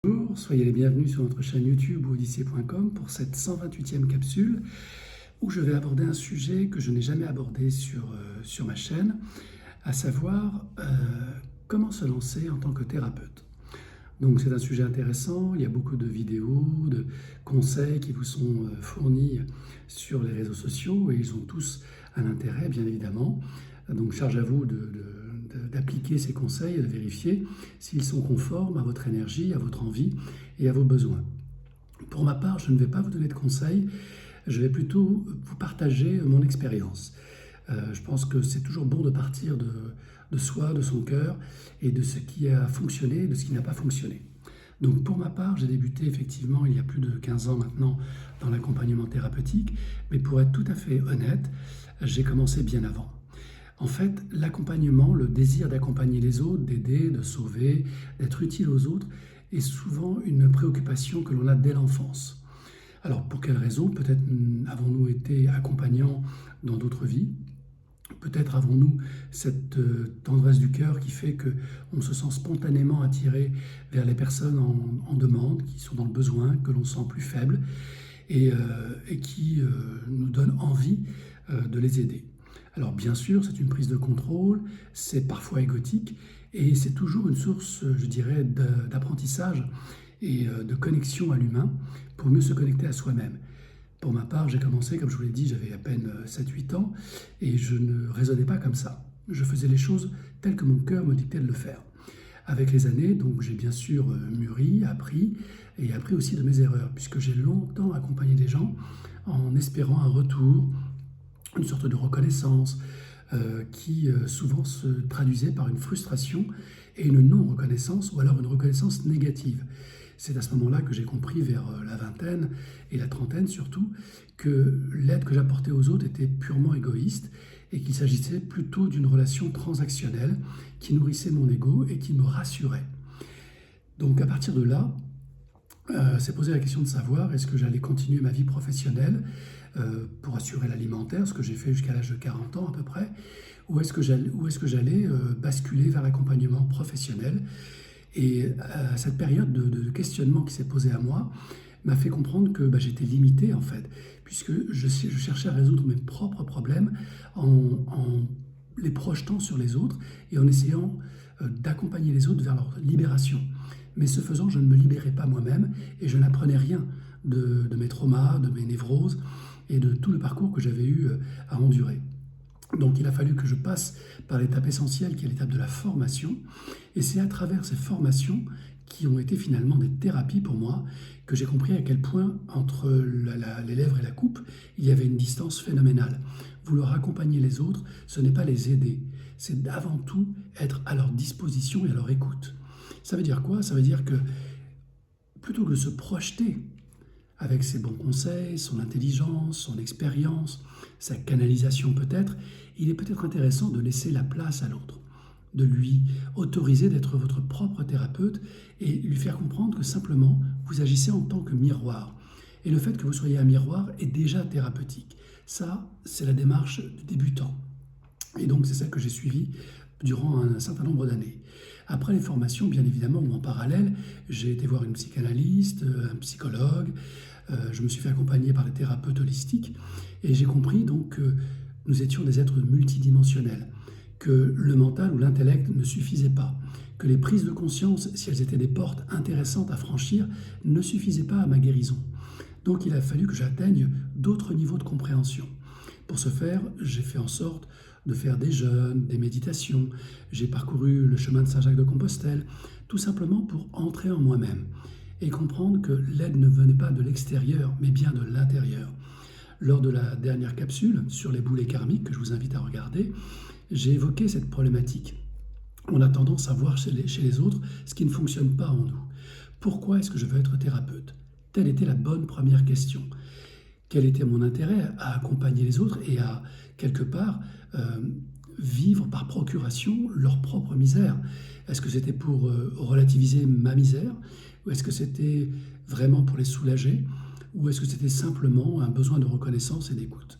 Bonjour, soyez les bienvenus sur notre chaîne YouTube odyssée.com pour cette 128e capsule où je vais aborder un sujet que je n'ai jamais abordé sur ma chaîne, à savoir comment se lancer en tant que thérapeute. Donc c'est un sujet intéressant, il y a beaucoup de vidéos, de conseils qui vous sont fournis sur les réseaux sociaux et ils ont tous un intérêt bien évidemment. Donc charge à vous d'appliquer ces conseils et de vérifier s'ils sont conformes à votre énergie, à votre envie et à vos besoins. Pour ma part, je ne vais pas vous donner de conseils, je vais plutôt vous partager mon expérience. Je pense que c'est toujours bon de partir de soi, de son cœur et de ce qui a fonctionné et de ce qui n'a pas fonctionné. Donc pour ma part, j'ai débuté effectivement il y a plus de 15 ans maintenant dans l'accompagnement thérapeutique, mais pour être tout à fait honnête, j'ai commencé bien avant. En fait, l'accompagnement, le désir d'accompagner les autres, d'aider, de sauver, d'être utile aux autres, est souvent une préoccupation que l'on a dès l'enfance. Alors pour quelles raisons? Peut-être avons-nous été accompagnants dans d'autres vies. Peut-être avons-nous cette tendresse du cœur qui fait qu'on se sent spontanément attiré vers les personnes en demande, qui sont dans le besoin, que l'on sent plus faibles et qui nous donnent envie de les aider. Alors bien sûr, c'est une prise de contrôle, c'est parfois égotique et c'est toujours une source, je dirais, d'apprentissage et de connexion à l'humain pour mieux se connecter à soi-même. Pour ma part, j'ai commencé, comme je vous l'ai dit, j'avais à peine 7-8 ans et je ne raisonnais pas comme ça. Je faisais les choses telles que mon cœur me dictait de le faire. Avec les années, donc j'ai bien sûr mûri, appris et appris aussi de mes erreurs, puisque j'ai longtemps accompagné des gens en espérant un retour, une sorte de reconnaissance qui souvent se traduisait par une frustration et une non-reconnaissance ou alors une reconnaissance négative. C'est à ce moment-là que j'ai compris, vers la vingtaine et la trentaine surtout, que l'aide que j'apportais aux autres était purement égoïste et qu'il s'agissait plutôt d'une relation transactionnelle qui nourrissait mon ego et qui me rassurait. Donc à partir de là, s'est posé la question de savoir est-ce que j'allais continuer ma vie professionnelle pour assurer l'alimentaire, ce que j'ai fait jusqu'à l'âge de 40 ans à peu près, ou est-ce que j'allais basculer vers l'accompagnement professionnel. Et cette période de questionnement qui s'est posée à moi m'a fait comprendre que j'étais limité en fait, puisque je cherchais à résoudre mes propres problèmes en les projetant sur les autres et en essayant d'accompagner les autres vers leur libération. Mais ce faisant, je ne me libérais pas moi-même et je n'apprenais rien de mes traumas, de mes névroses et de tout le parcours que j'avais eu à endurer. Donc il a fallu que je passe par l'étape essentielle qui est l'étape de la formation. Et c'est à travers ces formations qui ont été finalement des thérapies pour moi que j'ai compris à quel point entre les lèvres et la coupe, il y avait une distance phénoménale. Vouloir accompagner les autres, ce n'est pas les aider, c'est avant tout être à leur disposition et à leur écoute. Ça veut dire quoi? Ça veut dire que plutôt que de se projeter avec ses bons conseils, son intelligence, son expérience, sa canalisation peut-être, il est peut-être intéressant de laisser la place à l'autre, de lui autoriser d'être votre propre thérapeute et lui faire comprendre que simplement vous agissez en tant que miroir. Et le fait que vous soyez un miroir est déjà thérapeutique. Ça, c'est la démarche du débutant. Et donc c'est celle que j'ai suivie durant un certain nombre d'années. Après les formations, bien évidemment, ou en parallèle, j'ai été voir une psychanalyste, un psychologue, je me suis fait accompagner par des thérapeutes holistiques et j'ai compris donc que nous étions des êtres multidimensionnels, que le mental ou l'intellect ne suffisait pas, que les prises de conscience, si elles étaient des portes intéressantes à franchir, ne suffisaient pas à ma guérison. Donc il a fallu que j'atteigne d'autres niveaux de compréhension. Pour ce faire, j'ai fait en sorte de faire des jeûnes, des méditations, j'ai parcouru le chemin de Saint-Jacques-de-Compostelle, tout simplement pour entrer en moi-même et comprendre que l'aide ne venait pas de l'extérieur, mais bien de l'intérieur. Lors de la dernière capsule sur les boulets karmiques, que je vous invite à regarder, j'ai évoqué cette problématique. On a tendance à voir chez les autres ce qui ne fonctionne pas en nous. Pourquoi est-ce que je veux être thérapeute? Telle était la bonne première question. Quel était mon intérêt à accompagner les autres et à, quelque part, vivre par procuration leur propre misère? Est-ce que c'était pour relativiser ma misère? Ou est-ce que c'était vraiment pour les soulager? Ou est-ce que c'était simplement un besoin de reconnaissance et d'écoute?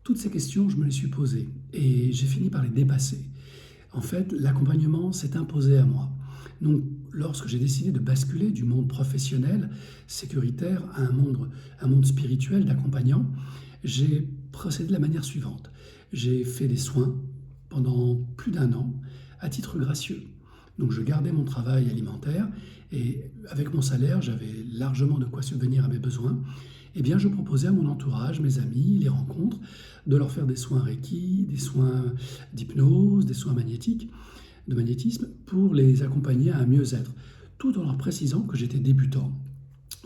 Toutes ces questions, je me les suis posées et j'ai fini par les dépasser. En fait, l'accompagnement s'est imposé à moi. Donc, lorsque j'ai décidé de basculer du monde professionnel, sécuritaire, à un monde spirituel d'accompagnant, j'ai procédé de la manière suivante. J'ai fait des soins pendant plus d'1 an à titre gracieux. Donc, je gardais mon travail alimentaire et avec mon salaire, j'avais largement de quoi subvenir à mes besoins. Eh bien, je proposais à mon entourage, mes amis, les rencontres, de leur faire des soins Reiki, des soins d'hypnose, des soins magnétiques, de magnétisme, pour les accompagner à un mieux-être, tout en leur précisant que j'étais débutant,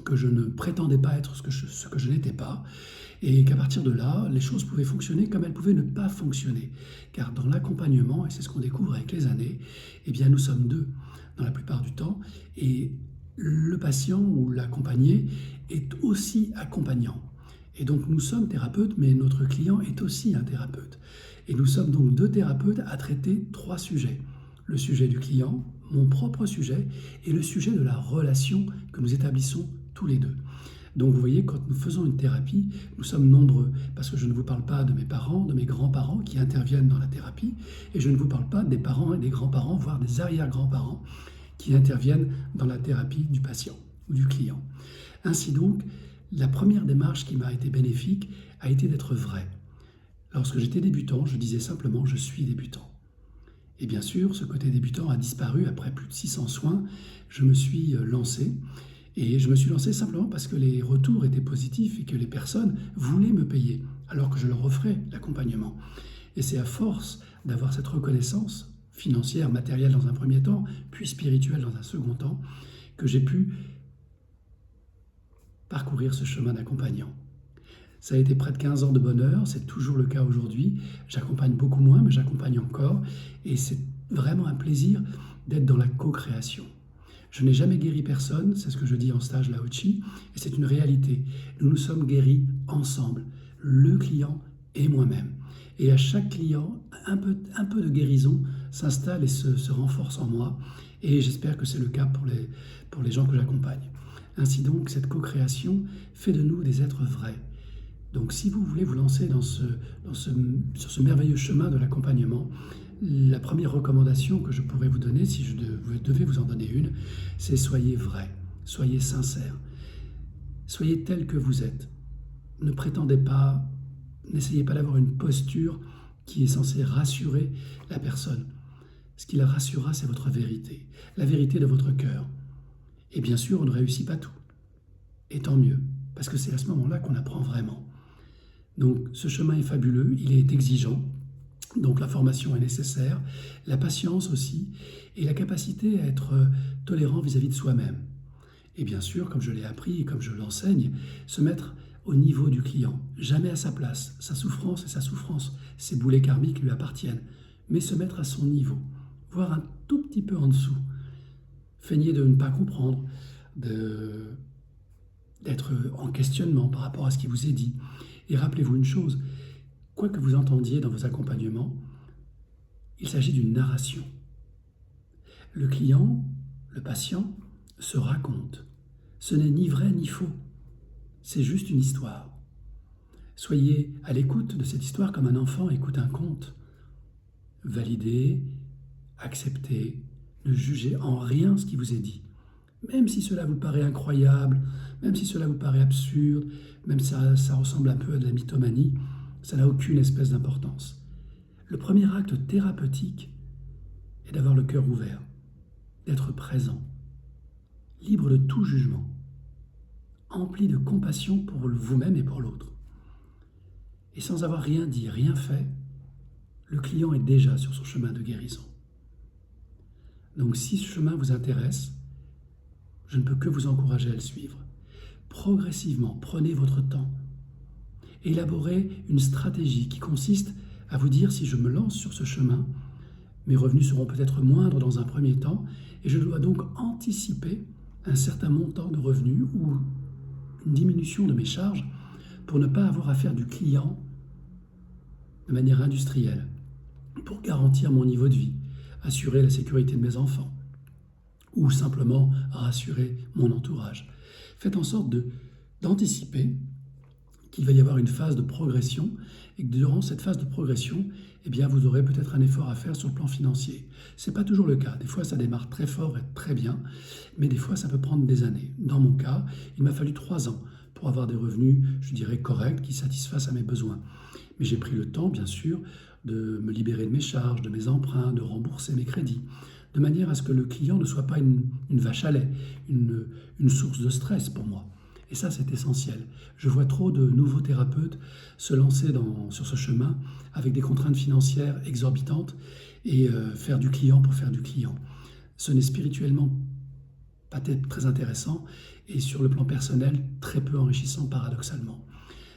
que je ne prétendais pas être ce que je n'étais pas, et qu'à partir de là, les choses pouvaient fonctionner comme elles pouvaient ne pas fonctionner. Car dans l'accompagnement, et c'est ce qu'on découvre avec les années, eh bien nous sommes deux dans la plupart du temps, et le patient ou l'accompagné est aussi accompagnant. Et donc nous sommes thérapeutes, mais notre client est aussi un thérapeute. Et nous sommes donc 2 thérapeutes à traiter 3 sujets. Le sujet du client, mon propre sujet, et le sujet de la relation que nous établissons tous les deux. Donc vous voyez, quand nous faisons une thérapie, nous sommes nombreux, parce que je ne vous parle pas de mes parents, de mes grands-parents qui interviennent dans la thérapie, et je ne vous parle pas des parents et des grands-parents, voire des arrière-grands-parents, qui interviennent dans la thérapie du patient ou du client. Ainsi donc, la première démarche qui m'a été bénéfique a été d'être vrai. Lorsque j'étais débutant, je disais simplement « je suis débutant ». Et bien sûr, ce côté débutant a disparu après plus de 600 soins. Je me suis lancé, et je me suis lancé simplement parce que les retours étaient positifs et que les personnes voulaient me payer, alors que je leur offrais l'accompagnement. Et c'est à force d'avoir cette reconnaissance financière, matérielle dans un premier temps, puis spirituelle dans un second temps, que j'ai pu parcourir ce chemin d'accompagnant. Ça a été près de 15 ans de bonheur, c'est toujours le cas aujourd'hui. J'accompagne beaucoup moins, mais j'accompagne encore. Et c'est vraiment un plaisir d'être dans la co-création. Je n'ai jamais guéri personne, c'est ce que je dis en stage Lao Chi, et c'est une réalité. Nous nous sommes guéris ensemble, le client et moi-même. Et à chaque client, un peu de guérison s'installe et se renforce en moi. Et j'espère que c'est le cas pour les gens que j'accompagne. Ainsi donc, cette co-création fait de nous des êtres vrais. Donc si vous voulez vous lancer sur ce merveilleux chemin de l'accompagnement, la première recommandation que je pourrais vous donner, si je devais vous en donner une, c'est soyez vrai, soyez sincère, soyez tel que vous êtes. Ne prétendez pas, n'essayez pas d'avoir une posture qui est censée rassurer la personne. Ce qui la rassurera, c'est votre vérité, la vérité de votre cœur. Et bien sûr, on ne réussit pas tout. Et tant mieux, parce que c'est à ce moment-là qu'on apprend vraiment. Donc ce chemin est fabuleux, il est exigeant, donc la formation est nécessaire, la patience aussi, et la capacité à être tolérant vis-à-vis de soi-même. Et bien sûr, comme je l'ai appris et comme je l'enseigne, se mettre au niveau du client, jamais à sa place. Sa souffrance est sa souffrance, ses boulets karmiques lui appartiennent, mais se mettre à son niveau, voire un tout petit peu en dessous. Feignez de ne pas comprendre, d'être en questionnement par rapport à ce qui vous est dit. Et rappelez-vous une chose, quoi que vous entendiez dans vos accompagnements, il s'agit d'une narration. Le client, le patient, se raconte. Ce n'est ni vrai ni faux, c'est juste une histoire. Soyez à l'écoute de cette histoire comme un enfant écoute un conte. Validez, acceptez, ne jugez en rien ce qui vous est dit. Même si cela vous paraît incroyable, même si cela vous paraît absurde, même si ça ressemble un peu à de la mythomanie, ça n'a aucune espèce d'importance. Le premier acte thérapeutique est d'avoir le cœur ouvert, d'être présent, libre de tout jugement, empli de compassion pour vous-même et pour l'autre. Et sans avoir rien dit, rien fait, le client est déjà sur son chemin de guérison. Donc si ce chemin vous intéresse, je ne peux que vous encourager à le suivre. Progressivement, prenez votre temps. Élaborez une stratégie qui consiste à vous dire si je me lance sur ce chemin, mes revenus seront peut-être moindres dans un premier temps et je dois donc anticiper un certain montant de revenus ou une diminution de mes charges pour ne pas avoir à faire du client de manière industrielle, pour garantir mon niveau de vie, assurer la sécurité de mes enfants ou simplement rassurer mon entourage. Faites en sorte d'anticiper qu'il va y avoir une phase de progression et que durant cette phase de progression, eh bien, vous aurez peut-être un effort à faire sur le plan financier. Ce n'est pas toujours le cas. Des fois, ça démarre très fort et très bien, mais des fois, ça peut prendre des années. Dans mon cas, il m'a fallu 3 ans pour avoir des revenus, je dirais, corrects, qui satisfassent à mes besoins. Mais j'ai pris le temps, bien sûr, de me libérer de mes charges, de mes emprunts, de rembourser mes crédits, de manière à ce que le client ne soit pas une vache à lait, une source de stress pour moi. Et ça, c'est essentiel. Je vois trop de nouveaux thérapeutes se lancer sur ce chemin avec des contraintes financières exorbitantes et faire du client pour faire du client. Ce n'est spirituellement pas très intéressant et sur le plan personnel, très peu enrichissant paradoxalement.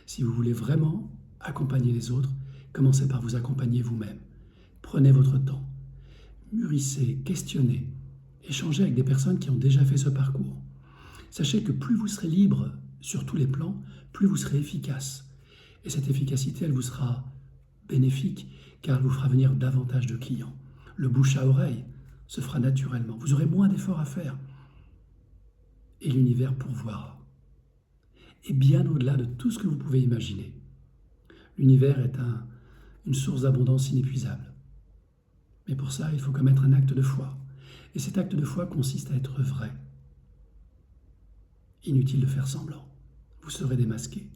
Si vous voulez vraiment accompagner les autres, commencez par vous accompagner vous-même. Prenez votre temps. Mûrissez, questionnez, échangez avec des personnes qui ont déjà fait ce parcours. Sachez que plus vous serez libre sur tous les plans, plus vous serez efficace. Et cette efficacité, elle vous sera bénéfique car elle vous fera venir davantage de clients. Le bouche à oreille se fera naturellement. Vous aurez moins d'efforts à faire. Et l'univers pourvoira. Et bien au-delà de tout ce que vous pouvez imaginer. L'univers est une source d'abondance inépuisable. Mais pour ça, il faut commettre un acte de foi. Et cet acte de foi consiste à être vrai. Inutile de faire semblant. Vous serez démasqué.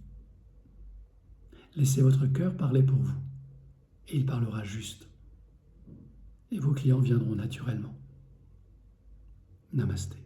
Laissez votre cœur parler pour vous. Et il parlera juste. Et vos clients viendront naturellement. Namasté.